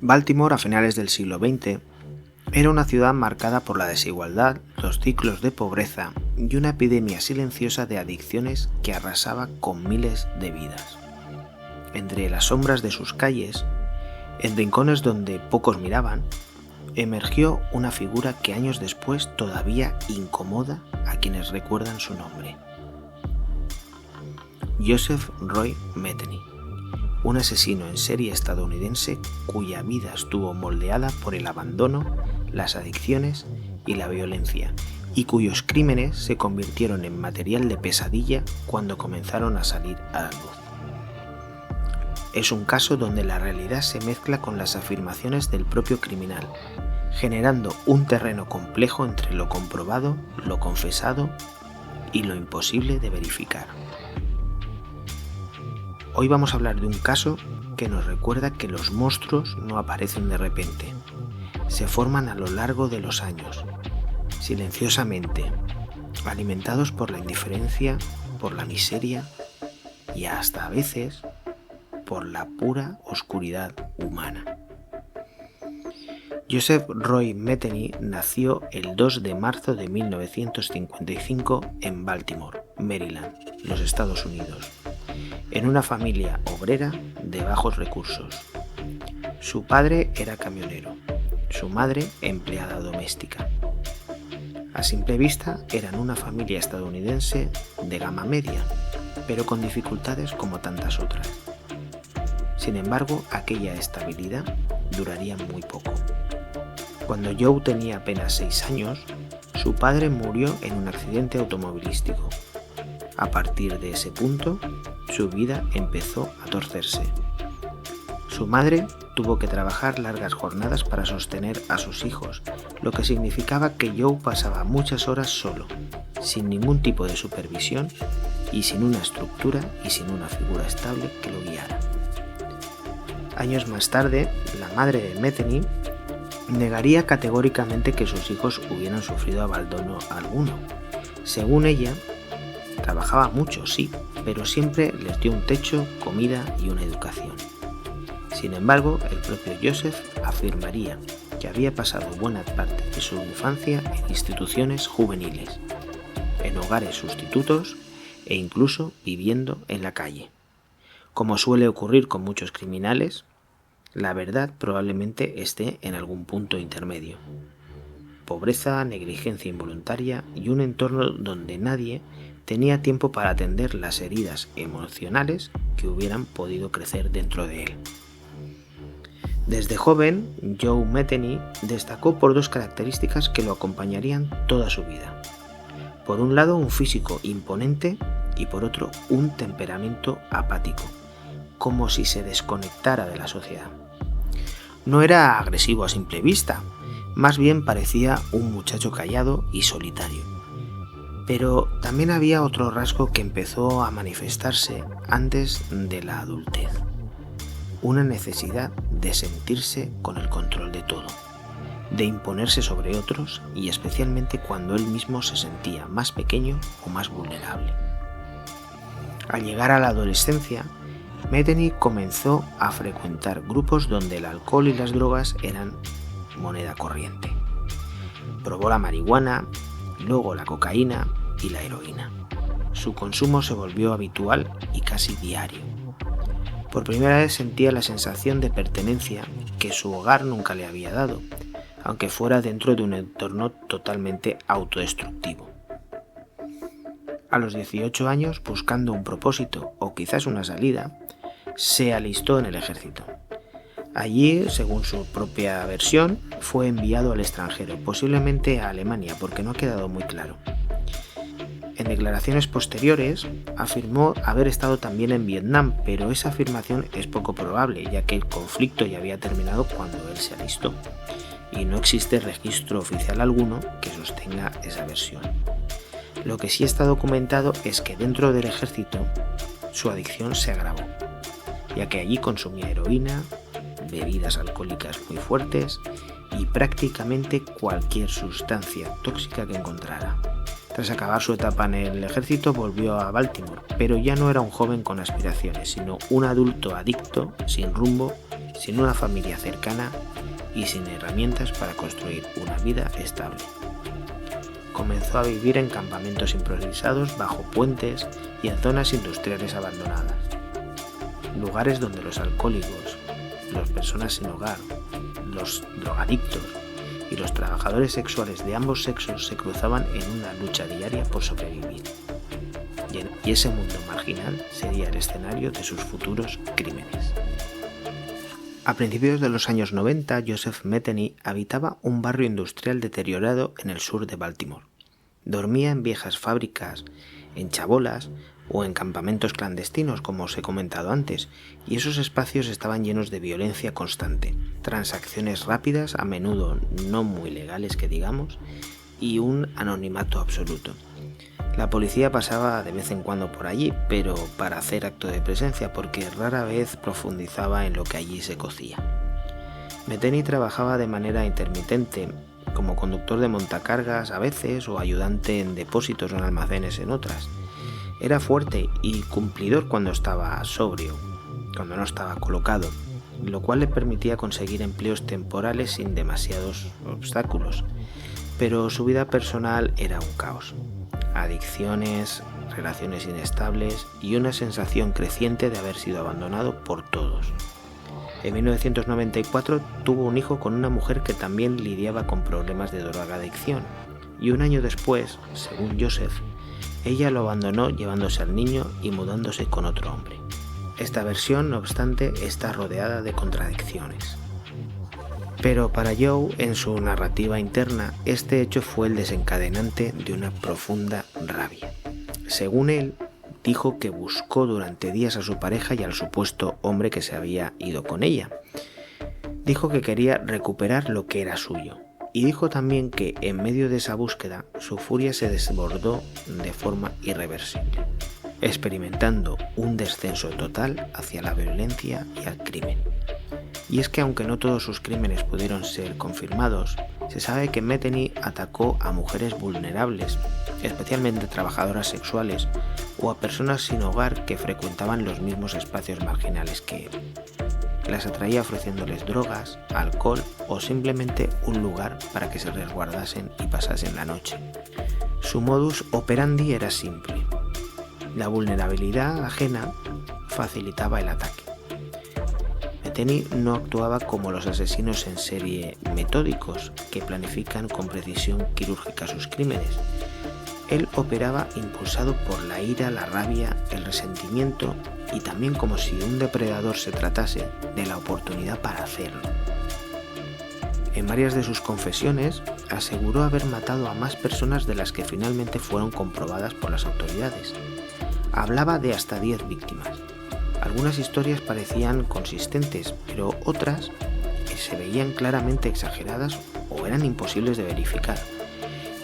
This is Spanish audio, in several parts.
Baltimore, a finales del siglo XX, era una ciudad marcada por la desigualdad, los ciclos de pobreza y una epidemia silenciosa de adicciones que arrasaba con miles de vidas. Entre las sombras de sus calles, en rincones donde pocos miraban, emergió una figura que años después todavía incomoda a quienes recuerdan su nombre. Joseph Roy Metheny, un asesino en serie estadounidense cuya vida estuvo moldeada por el abandono, las adicciones y la violencia, y cuyos crímenes se convirtieron en material de pesadilla cuando comenzaron a salir a la luz. Es un caso donde la realidad se mezcla con las afirmaciones del propio criminal, generando un terreno complejo entre lo comprobado, lo confesado y lo imposible de verificar. Hoy vamos a hablar de un caso que nos recuerda que los monstruos no aparecen de repente, se forman a lo largo de los años, silenciosamente, alimentados por la indiferencia, por la miseria y hasta a veces por la pura oscuridad humana. Joseph Roy Metheny nació el 2 de marzo de 1955 en Baltimore, Maryland, los Estados Unidos, en una familia obrera de bajos recursos. Su padre era camionero, su madre empleada doméstica. A simple vista eran una familia estadounidense de gama media, pero con dificultades como tantas otras. Sin embargo, aquella estabilidad duraría muy poco. Cuando Joe tenía apenas 6 años, su padre murió en un accidente automovilístico. A partir de ese punto, su vida empezó a torcerse. Su madre tuvo que trabajar largas jornadas para sostener a sus hijos, lo que significaba que Joe pasaba muchas horas solo, sin ningún tipo de supervisión y sin una estructura y sin una figura estable que lo guiara. Años más tarde, la madre de Metheny negaría categóricamente que sus hijos hubieran sufrido abandono alguno. Según ella, trabajaba mucho, sí, pero siempre les dio un techo, comida y una educación. Sin embargo, el propio Joseph afirmaría que había pasado buena parte de su infancia en instituciones juveniles, en hogares sustitutos e incluso viviendo en la calle. Como suele ocurrir con muchos criminales, la verdad probablemente esté en algún punto intermedio. Pobreza, negligencia involuntaria y un entorno donde nadie tenía tiempo para atender las heridas emocionales que hubieran podido crecer dentro de él. Desde joven, Joe Metheny destacó por dos características que lo acompañarían toda su vida. Por un lado, un físico imponente y por otro, un temperamento apático, como si se desconectara de la sociedad. No era agresivo a simple vista, más bien parecía un muchacho callado y solitario. Pero también había otro rasgo que empezó a manifestarse antes de la adultez. Una necesidad de sentirse con el control de todo, de imponerse sobre otros y especialmente cuando él mismo se sentía más pequeño o más vulnerable. Al llegar a la adolescencia, Metheny comenzó a frecuentar grupos donde el alcohol y las drogas eran moneda corriente. Probó la marihuana, luego la cocaína y la heroína. Su consumo se volvió habitual y casi diario. Por primera vez sentía la sensación de pertenencia que su hogar nunca le había dado, aunque fuera dentro de un entorno totalmente autodestructivo. A los 18 años, buscando un propósito o quizás una salida, se alistó en el ejército. Allí, según su propia versión, fue enviado al extranjero, posiblemente a Alemania, porque no ha quedado muy claro. En declaraciones posteriores, afirmó haber estado también en Vietnam, pero esa afirmación es poco probable, ya que el conflicto ya había terminado cuando él se alistó, y no existe registro oficial alguno que sostenga esa versión. Lo que sí está documentado es que dentro del ejército su adicción se agravó, ya que allí consumía heroína, bebidas alcohólicas muy fuertes y prácticamente cualquier sustancia tóxica que encontrara. Tras acabar su etapa en el ejército volvió a Baltimore, pero ya no era un joven con aspiraciones, sino un adulto adicto, sin rumbo, sin una familia cercana y sin herramientas para construir una vida estable. Comenzó a vivir en campamentos improvisados bajo puentes y en zonas industriales abandonadas, lugares donde los alcohólicos, las personas sin hogar, los drogadictos y los trabajadores sexuales de ambos sexos se cruzaban en una lucha diaria por sobrevivir. Y ese mundo marginal sería el escenario de sus futuros crímenes. A principios de los años 90, Joseph Metheny habitaba un barrio industrial deteriorado en el sur de Baltimore. Dormía en viejas fábricas, en chabolas o en campamentos clandestinos, como os he comentado antes, y esos espacios estaban llenos de violencia constante, transacciones rápidas, a menudo no muy legales que digamos, y un anonimato absoluto. La policía pasaba de vez en cuando por allí, pero para hacer acto de presencia, porque rara vez profundizaba en lo que allí se cocía. Metheny trabajaba de manera intermitente, como conductor de montacargas a veces o ayudante en depósitos o en almacenes en otras. Era fuerte y cumplidor cuando estaba sobrio, cuando no estaba colocado, lo cual le permitía conseguir empleos temporales sin demasiados obstáculos. Pero su vida personal era un caos. Adicciones, relaciones inestables y una sensación creciente de haber sido abandonado por todos. En 1994 tuvo un hijo con una mujer que también lidiaba con problemas de drogadicción, y un año después, según Joseph, ella lo abandonó llevándose al niño y mudándose con otro hombre. Esta versión, no obstante, está rodeada de contradicciones. Pero para Joe, en su narrativa interna, este hecho fue el desencadenante de una profunda rabia. Según él, dijo que buscó durante días a su pareja y al supuesto hombre que se había ido con ella. Dijo que quería recuperar lo que era suyo. Y dijo también que en medio de esa búsqueda su furia se desbordó de forma irreversible, experimentando un descenso total hacia la violencia y al crimen. Y es que aunque no todos sus crímenes pudieron ser confirmados, se sabe que Metheny atacó a mujeres vulnerables, especialmente trabajadoras sexuales o a personas sin hogar que frecuentaban los mismos espacios marginales que él. Las atraía ofreciéndoles drogas, alcohol o simplemente un lugar para que se resguardasen y pasasen la noche. Su modus operandi era simple. La vulnerabilidad ajena facilitaba el ataque. Metheny no actuaba como los asesinos en serie metódicos que planifican con precisión quirúrgica sus crímenes. Él operaba impulsado por la ira, la rabia, el resentimiento y también como si un depredador se tratase de la oportunidad para hacerlo. En varias de sus confesiones aseguró haber matado a más personas de las que finalmente fueron comprobadas por las autoridades. Hablaba de hasta 10 víctimas. Algunas historias parecían consistentes, pero otras se veían claramente exageradas o eran imposibles de verificar.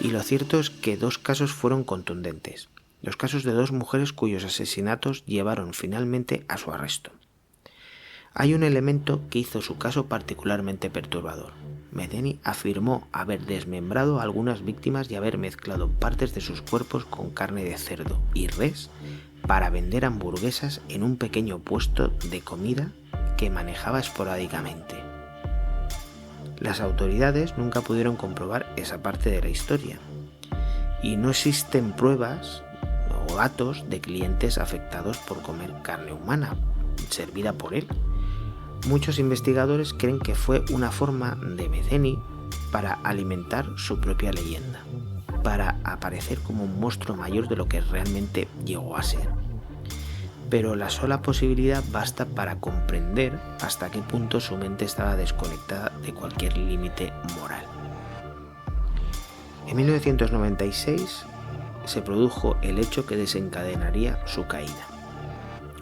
Y lo cierto es que 2 casos fueron contundentes, los casos de 2 mujeres cuyos asesinatos llevaron finalmente a su arresto. Hay un elemento que hizo su caso particularmente perturbador. Metheny afirmó haber desmembrado a algunas víctimas y haber mezclado partes de sus cuerpos con carne de cerdo y res para vender hamburguesas en un pequeño puesto de comida que manejaba esporádicamente. Las autoridades nunca pudieron comprobar esa parte de la historia y no existen pruebas o datos de clientes afectados por comer carne humana servida por él. Muchos investigadores creen que fue una forma de Metheny para alimentar su propia leyenda, para aparecer como un monstruo mayor de lo que realmente llegó a ser. Pero la sola posibilidad basta para comprender hasta qué punto su mente estaba desconectada de cualquier límite moral. En 1996 se produjo el hecho que desencadenaría su caída.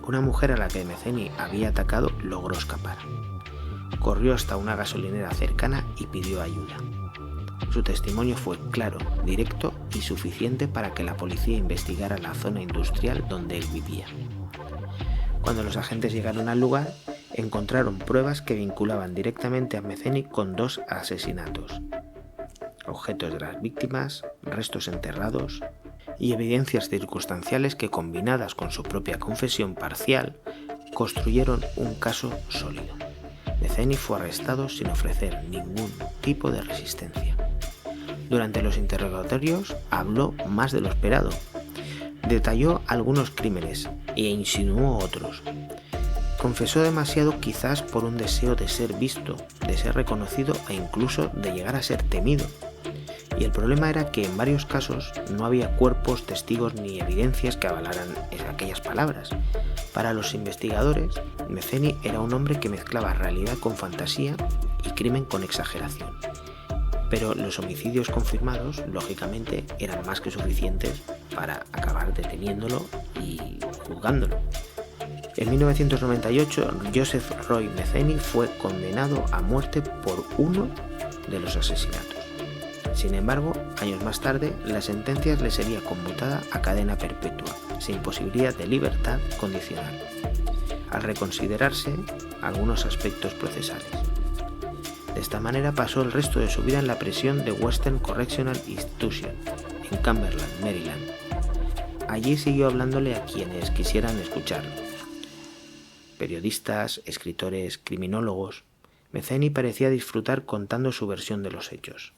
Una mujer a la que Metheny había atacado logró escapar. Corrió hasta una gasolinera cercana y pidió ayuda. Su testimonio fue claro, directo y suficiente para que la policía investigara la zona industrial donde él vivía. Cuando los agentes llegaron al lugar, encontraron pruebas que vinculaban directamente a Metheny con 2 asesinatos. Objetos de las víctimas, restos enterrados, y evidencias circunstanciales que, combinadas con su propia confesión parcial, construyeron un caso sólido. Metheny fue arrestado sin ofrecer ningún tipo de resistencia. Durante los interrogatorios habló más de lo esperado. Detalló algunos crímenes e insinuó otros. Confesó demasiado, quizás por un deseo de ser visto, de ser reconocido e incluso de llegar a ser temido. Y el problema era que en varios casos no había cuerpos, testigos ni evidencias que avalaran aquellas palabras. Para los investigadores, Metheny era un hombre que mezclaba realidad con fantasía y crimen con exageración. Pero los homicidios confirmados, lógicamente, eran más que suficientes para acabar deteniéndolo y juzgándolo. En 1998, Joseph Roy Metheny fue condenado a muerte por uno de los asesinatos. Sin embargo, años más tarde, la sentencia le sería conmutada a cadena perpetua, sin posibilidad de libertad condicional, al reconsiderarse algunos aspectos procesales. De esta manera pasó el resto de su vida en la prisión de Western Correctional Institution, en Cumberland, Maryland. Allí siguió hablándole a quienes quisieran escucharlo. Periodistas, escritores, criminólogos. Metheny parecía disfrutar contando su versión de los hechos,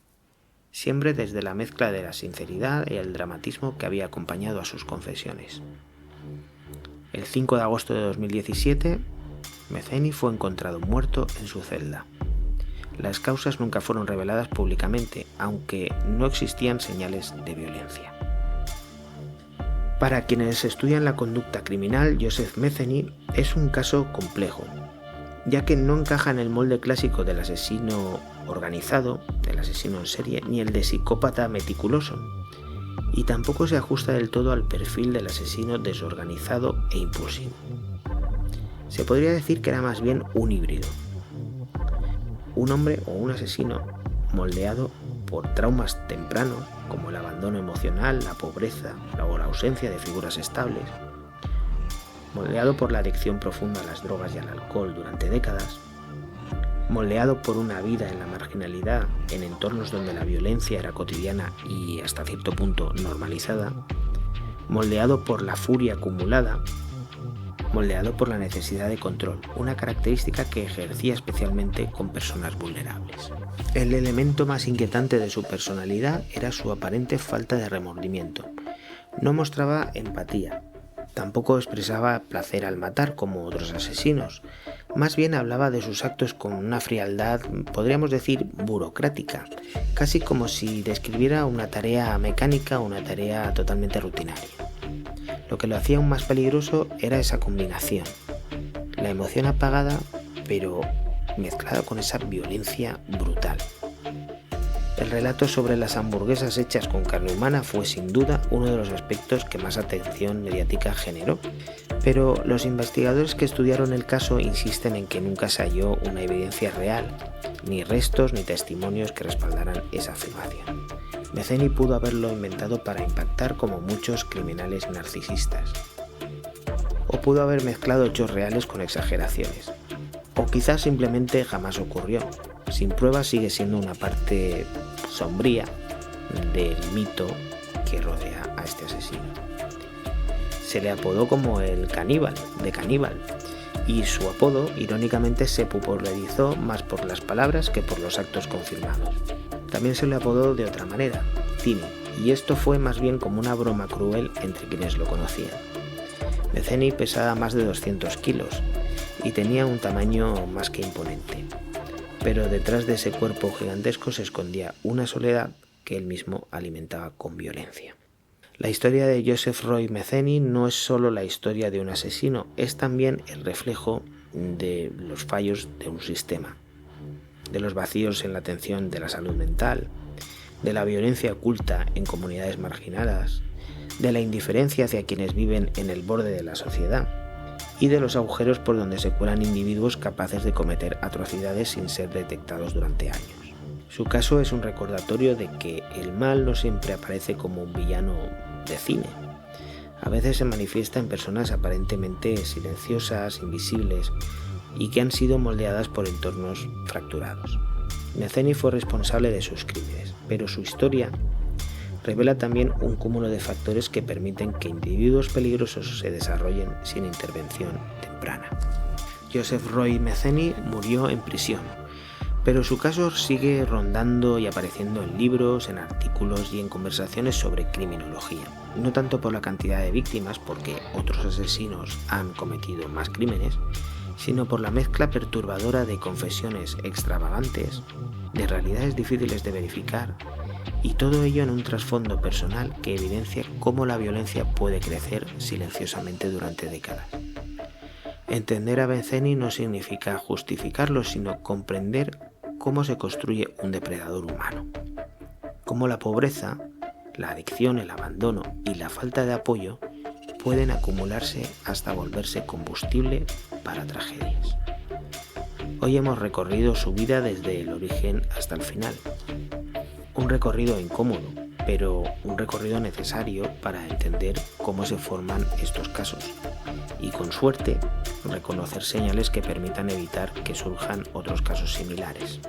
siempre desde la mezcla de la sinceridad y el dramatismo que había acompañado a sus confesiones. El 5 de agosto de 2017, Metheny fue encontrado muerto en su celda. Las causas nunca fueron reveladas públicamente, aunque no existían señales de violencia. Para quienes estudian la conducta criminal, Joseph Metheny es un caso complejo, ya que no encaja en el molde clásico del asesino organizado, del asesino en serie, ni el de psicópata meticuloso, y tampoco se ajusta del todo al perfil del asesino desorganizado e impulsivo. Se podría decir que era más bien un híbrido, un hombre o un asesino moldeado por traumas tempranos como el abandono emocional, la pobreza o la ausencia de figuras estables, moldeado por la adicción profunda a las drogas y al alcohol durante décadas, moldeado por una vida en la marginalidad en entornos donde la violencia era cotidiana y hasta cierto punto normalizada, moldeado por la furia acumulada, moldeado por la necesidad de control, una característica que ejercía especialmente con personas vulnerables. El elemento más inquietante de su personalidad era su aparente falta de remordimiento. No mostraba empatía, tampoco expresaba placer al matar como otros asesinos, más bien hablaba de sus actos con una frialdad, podríamos decir, burocrática, casi como si describiera una tarea mecánica o una tarea totalmente rutinaria. Lo que lo hacía aún más peligroso era esa combinación, la emoción apagada, pero mezclada con esa violencia brutal. El relato sobre las hamburguesas hechas con carne humana fue sin duda uno de los aspectos que más atención mediática generó, pero los investigadores que estudiaron el caso insisten en que nunca se halló una evidencia real, ni restos ni testimonios que respaldaran esa afirmación. Metheny pudo haberlo inventado para impactar como muchos criminales narcisistas, o pudo haber mezclado hechos reales con exageraciones, o quizás simplemente jamás ocurrió. Sin pruebas sigue siendo una parte sombría del mito que rodea a este asesino. Se le apodó como el caníbal, de Caníbal, y su apodo irónicamente se popularizó más por las palabras que por los actos confirmados. También se le apodó de otra manera, Tini, y esto fue más bien como una broma cruel entre quienes lo conocían. Metheny pesaba más de 200 kilos y tenía un tamaño más que imponente, pero detrás de ese cuerpo gigantesco se escondía una soledad que él mismo alimentaba con violencia. La historia de Joseph Roy Metheny no es solo la historia de un asesino, es también el reflejo de los fallos de un sistema, de los vacíos en la atención de la salud mental, de la violencia oculta en comunidades marginadas, de la indiferencia hacia quienes viven en el borde de la sociedad y de los agujeros por donde se cuelan individuos capaces de cometer atrocidades sin ser detectados durante años. Su caso es un recordatorio de que el mal no siempre aparece como un villano de cine. A veces se manifiesta en personas aparentemente silenciosas, invisibles y que han sido moldeadas por entornos fracturados. Metheny fue responsable de sus crímenes, pero su historia revela también un cúmulo de factores que permiten que individuos peligrosos se desarrollen sin intervención temprana. Joseph Roy Metheny murió en prisión, pero su caso sigue rondando y apareciendo en libros, en artículos y en conversaciones sobre criminología. No tanto por la cantidad de víctimas, porque otros asesinos han cometido más crímenes, sino por la mezcla perturbadora de confesiones extravagantes, de realidades difíciles de verificar, y todo ello en un trasfondo personal que evidencia cómo la violencia puede crecer silenciosamente durante décadas. Entender a Metheny no significa justificarlo, sino comprender cómo se construye un depredador humano, cómo la pobreza, la adicción, el abandono y la falta de apoyo pueden acumularse hasta volverse combustible para tragedias. Hoy hemos recorrido su vida desde el origen hasta el final. Un recorrido incómodo, pero un recorrido necesario para entender cómo se forman estos casos y, con suerte, reconocer señales que permitan evitar que surjan otros casos similares.